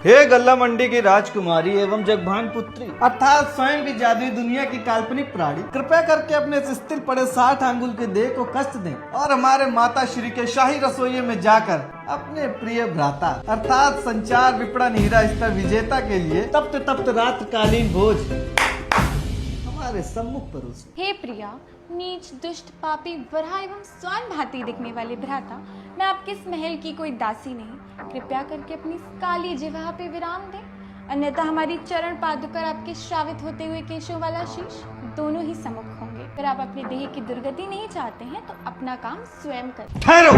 हे गल्ला मंडी की राजकुमारी एवं जगभान पुत्री अर्थात स्वयं भी जादुई दुनिया की काल्पनिक प्राणी, कृपया करके अपने इस स्थिर पड़े 60 अंगुल के देह को कष्ट दें और हमारे माता श्री के शाही रसोई में जाकर अपने प्रिय भ्राता अर्थात संचार विपणन हीरा स्तर विजेता के लिए तप्त तप्त रात्रिकालीन भोज हमारे सम्मुख परोसें। हे प्रिया, नीच दुष्ट पापी वराह एवं स्वान भांति दिखने वाले भ्राता, मैं आपके इस महल की कोई दासी नहीं। कृपया करके अपनी इस काली जिह्वा पे विराम दें, अन्यथा हमारी चरण पादुकर आपके श्रावित होते हुए केशों वाला शीश दोनों ही सम्मुख होंगे। अगर आप अपने देह की दुर्गति नहीं चाहते हैं तो अपना काम स्वयं करें। ठहरो!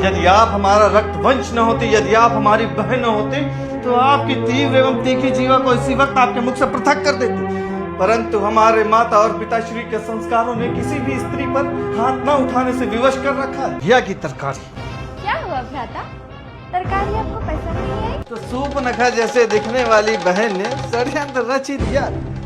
यदि आप हमारा रक्त वंश न होते, यदि आप हमारी बहन न होते, तो आपकी तीव्र एवं तीखी जीवा को इसी वक्त आपके मुख से पृथक कर देते। परंतु हमारे माता और पिताश्री के संस्कारों ने किसी भी स्त्री पर हाथ न उठाने से विवश कर रखा है। घिया की तरकारी। क्या हुआ भ्राता, तरकारी आपको पसंद नहीं आई? तो सूप नखा जैसे दिखने वाली बहन ने षड्यंत्र रच ही दिया।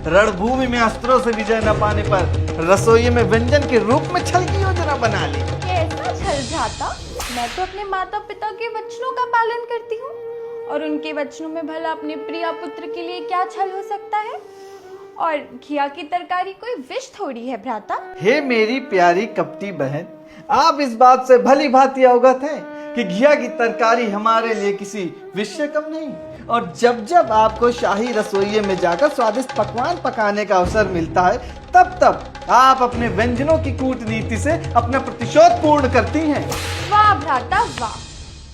रणभूमि में अस्त्रों से विजय न पाने पर रसोई में व्यंजन के रूप में छल की योजना बना ली। कैसा छल भ्राता? मैं तो अपने माता पिता के वचनों का पालन करती हूँ, और उनके वचनों में भला अपने प्रिय पुत्र के लिए क्या छल हो सकता है? और घिया की तरकारी कोई विष थोड़ी है भ्राता। हे मेरी प्यारी कपटी बहन, आप इस बात से भली भांति अवगत हैं कि घिया की तरकारी हमारे लिए किसी विष से कम नहीं। और जब जब आपको शाही रसोई में जाकर स्वादिष्ट पकवान पकाने का अवसर मिलता है, तब तब आप अपने व्यंजनों की कूटनीति से अपना प्रतिशोध पूर्ण करती हैं। वाह भ्राता वाह,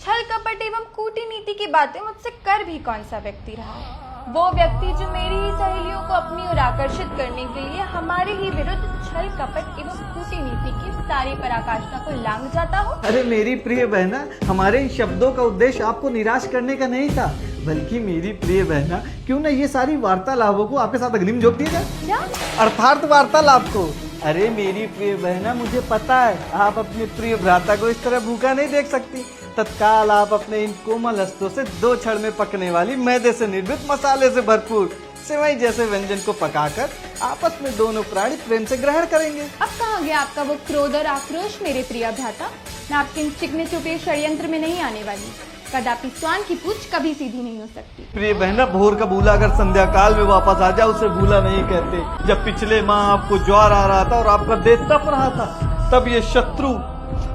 छल कपट एवं कूटनीति की बातें मुझसे कर भी कौन सा व्यक्ति रहा है? वो व्यक्ति जो मेरी ही सहेलियों को अपनी ओर आकर्षित करने के लिए हमारे ही विरुद्ध छल कपट एवं कूटनीति की सारी पराकाष्ठा को लांघ जाता हो। अरे मेरी प्रिय बहना, हमारे इन शब्दों का उद्देश्य आपको निराश करने का नहीं था, बल्कि मेरी प्रिय बहना, क्यों ना ये सारी वार्तालापों को आपके साथ अग्निम जोक दिया जाए, अर्थात वार्तालाप को। अरे मेरी प्रिय बहना, मुझे पता है आप अपने प्रिय भ्राता को इस तरह भूखा नहीं देख सकती। तत्काल आप अपने इन कोमल हस्तों से 2 क्षण में पकने वाली मैदे से निर्मित मसाले से भरपूर सेवई जैसे व्यंजन को पकाकर आपस में दोनों प्राणी प्रेम से ग्रहण करेंगे। अब कहाँ गया आपका वो क्रोध और आक्रोश मेरे प्रिय भ्राता? मैं आपके इन चिकने चुपे षड्यंत्र में नहीं आने वाली। कदापि स्वान की पूंछ कभी सीधी नहीं हो सकती। प्रिय बहना, भोर का भूला अगर संध्या काल में वापस आ जाए उसे भूला नहीं कहते। जब पिछले माह आपको ज्वार आ रहा था और आपका देह तप रहा था, तब ये शत्रु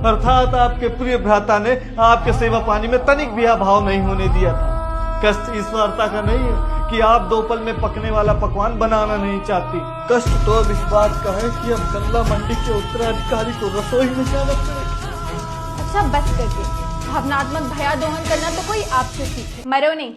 अर्थात आपके प्रिय भ्राता ने आपके सेवा पानी में तनिक भी अभाव नहीं होने दिया था। कष्ट इस वार्ता का नहीं है कि आप 2 पल में पकने वाला पकवान बनाना नहीं चाहती। कष्ट तो अब इस बात का है कि अब गल्ला मंडी के उत्तराधिकारी को रसोई में जाना पड़ेगा। अच्छा बस करके भावनात्मक भया दोहन करना तो कोई आपसे सीखे, मरो नहीं।